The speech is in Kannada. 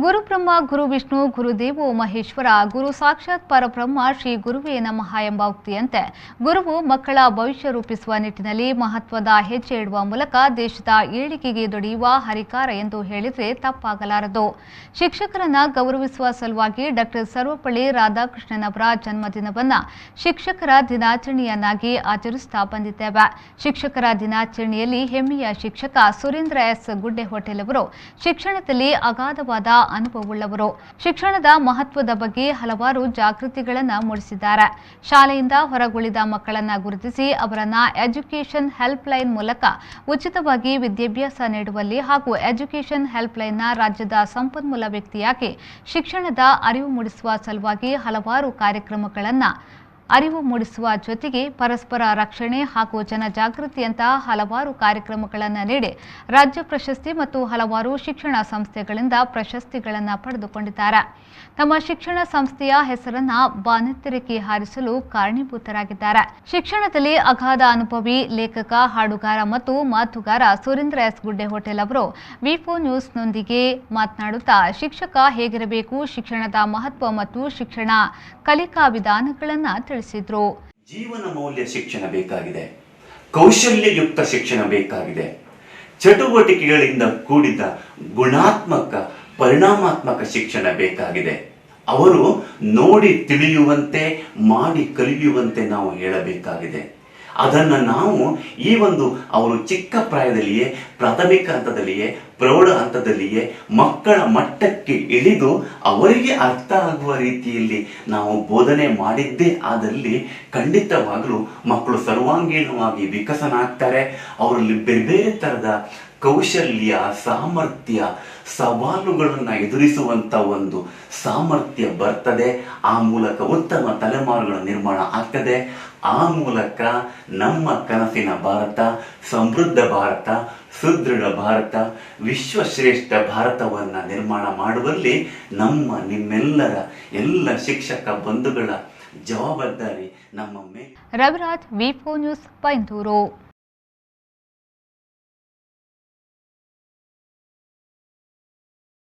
ಗುರು ಬ್ರಹ್ಮ ಗುರು ವಿಷ್ಣು ಗುರುದೇವೋ ಮಹೇಶ್ವರ ಗುರು ಸಾಕ್ಷಾತ್ ಪರಬ್ರಹ್ಮ ಶ್ರೀ ಗುರುವೇ ನಮಃ ಎಂಬ ಉಕ್ತಿಯಂತೆ ಗುರುವು ಮಕ್ಕಳ ಭವಿಷ್ಯ ರೂಪಿಸುವ ನಿಟ್ಟಿನಲ್ಲಿ ಮಹತ್ವದ ಹೆಜ್ಜೆ ಇಡುವ ಮೂಲಕ ದೇಶದ ಏಳಿಗೆಗೆ ದುಡಿಯುವ ಹರಿಕಾರ ಎಂದು ಹೇಳಿದರೆ ತಪ್ಪಾಗಲಾರದು. ಶಿಕ್ಷಕರನ್ನ ಗೌರವಿಸುವ ಸಲುವಾಗಿ ಡಾಕ್ಟರ್ ಸರ್ವಪಳ್ಳಿ ರಾಧಾಕೃಷ್ಣನವರ ಜನ್ಮದಿನವನ್ನು ಶಿಕ್ಷಕರ ದಿನಾಚರಣೆಯನ್ನಾಗಿ ಆಚರಿಸುತ್ತಾ ಬಂದಿದ್ದೇವೆ. ಶಿಕ್ಷಕರ ದಿನಾಚರಣೆಯಲ್ಲಿ ಹೆಮ್ಮೆಯ ಶಿಕ್ಷಕ ಸುರೇಂದ್ರ ಎಸ್ ಗುಡ್ಡೆಹೊಟೆಲ್ ಅವರು ಶಿಕ್ಷಣದಲ್ಲಿ ಅಗಾಧವಾದ ಅನುಭವವುಳ್ಳವರು. ಶಿಕ್ಷಣದ ಮಹತ್ವದ ಬಗ್ಗೆ ಹಲವಾರು ಜಾಗೃತಿಗಳನ್ನು ಮೂಡಿಸಿದ್ದಾರೆ. ಶಾಲೆಯಿಂದ ಹೊರಗುಳಿದ ಮಕ್ಕಳನ್ನ ಗುರುತಿಸಿ ಅವರನ್ನ ಎಜುಕೇಷನ್ ಹೆಲ್ಪ್ ಲೈನ್ ಮೂಲಕ ಉಚಿತವಾಗಿ ವಿದ್ಯಾಭ್ಯಾಸ ನೀಡುವಲ್ಲಿ ಹಾಗೂ ಎಜುಕೇಷನ್ ಹೆಲ್ಪ್ ಲೈನ್ನ ರಾಜ್ಯದ ಸಂಪನ್ಮೂಲ ವ್ಯಕ್ತಿಯಾಗಿ ಶಿಕ್ಷಣದ ಅರಿವು ಮೂಡಿಸುವ ಸಲುವಾಗಿ ಹಲವಾರು ಕಾರ್ಯಕ್ರಮಗಳನ್ನು ಅರಿವು ಮೂಡಿಸುವ ಜೊತೆಗೆ ಪರಸ್ಪರ ರಕ್ಷಣೆ ಹಾಗೂ ಜನಜಾಗೃತಿಯಂತಹ ಹಲವಾರು ಕಾರ್ಯಕ್ರಮಗಳನ್ನು ನೀಡಿ ರಾಜ್ಯ ಪ್ರಶಸ್ತಿ ಮತ್ತು ಹಲವಾರು ಶಿಕ್ಷಣ ಸಂಸ್ಥೆಗಳಿಂದ ಪ್ರಶಸ್ತಿಗಳನ್ನು ಪಡೆದುಕೊಂಡಿದ್ದಾರೆ. ತಮ್ಮ ಶಿಕ್ಷಣ ಸಂಸ್ಥೆಯ ಹೆಸರನ್ನ ಬಾನೆತ್ತರಕ್ಕೆ ಹಾರಿಸಲು ಕಾರಣೀಭೂತರಾಗಿದ್ದಾರೆ. ಶಿಕ್ಷಣದಲ್ಲಿ ಅಗಾಧ ಅನುಭವಿ ಲೇಖಕ, ಹಾಡುಗಾರ ಮತ್ತು ಮಾತುಗಾರ ಸುರೇಂದ್ರ ಎಸ್ ಗುಡ್ಡೆಹೊಟೆಲ್ ಅವರು ವಿ4 ನ್ಯೂಸ್ನೊಂದಿಗೆ ಮಾತನಾಡುತ್ತಾ ಶಿಕ್ಷಕ ಹೇಗಿರಬೇಕು, ಶಿಕ್ಷಣದ ಮಹತ್ವ ಮತ್ತು ಶಿಕ್ಷಣ ಕಲಿಕಾ ವಿಧಾನಗಳನ್ನು ತಿಳಿಸಿದ್ರು. ಜೀವನ ಮೌಲ್ಯ ಶಿಕ್ಷಣ ಬೇಕಾಗಿದೆ, ಕೌಶಲ್ಯಯುಕ್ತ ಶಿಕ್ಷಣ ಬೇಕಾಗಿದೆ, ಚಟುವಟಿಕೆಗಳಿಂದ ಕೂಡಿದ ಗುಣಾತ್ಮಕ ಪರಿಣಾಮಾತ್ಮಕ ಶಿಕ್ಷಣ ಬೇಕಾಗಿದೆ. ಅವರು ನೋಡಿ ತಿಳಿಯುವಂತೆ ಮಾಡಿ ಕಲಿಯುವಂತೆ ನಾವು ಹೇಳಬೇಕಾಗಿದೆ. ಅದನ್ನು ನಾವು ಈ ಒಂದು ಅವರು ಚಿಕ್ಕ ಪ್ರಾಯದಲ್ಲಿಯೇ ಪ್ರಾಥಮಿಕ ಹಂತದಲ್ಲಿಯೇ ಪ್ರೌಢ ಹಂತದಲ್ಲಿಯೇ ಮಕ್ಕಳ ಮಟ್ಟಕ್ಕೆ ಇಳಿದು ಅವರಿಗೆ ಅರ್ಥ ಆಗುವ ರೀತಿಯಲ್ಲಿ ನಾವು ಬೋಧನೆ ಮಾಡಿದ್ದೇ ಆದಲ್ಲಿ ಖಂಡಿತವಾಗಲೂ ಮಕ್ಕಳು ಸರ್ವಾಂಗೀಣವಾಗಿ ವಿಕಸನ ಆಗ್ತಾರೆ. ಅವರಲ್ಲಿ ಬೇರೆ ಬೇರೆ ಥರದ ಕೌಶಲ್ಯ, ಸಾಮರ್ಥ್ಯ, ಸವಾಲುಗಳನ್ನು ಎದುರಿಸುವಂಥ ಒಂದು ಸಾಮರ್ಥ್ಯ ಬರ್ತದೆ. ಆ ಮೂಲಕ ಉತ್ತಮ ತಲೆಮಾರುಗಳ ನಿರ್ಮಾಣ ಆಗ್ತದೆ. ಆ ಮೂಲಕ ನಮ್ಮ ಕನಸಿನ ಭಾರತ, ಸಮೃದ್ಧ ಭಾರತ, ಸುದೃಢ ಭಾರತ, ವಿಶ್ವಶ್ರೇಷ್ಠ ಭಾರತವನ್ನು ನಿರ್ಮಾಣ ಮಾಡುವಲ್ಲಿ ನಿಮ್ಮೆಲ್ಲರ ಎಲ್ಲ ಶಿಕ್ಷಕ ಬಂಧುಗಳ ಜವಾಬ್ದಾರಿ ನಮ್ಮ ಮೇಲೆ. ರವಿರಾಜ್, ವಿ4 ನ್ಯೂಸ್, ಪೈಂದೂರು.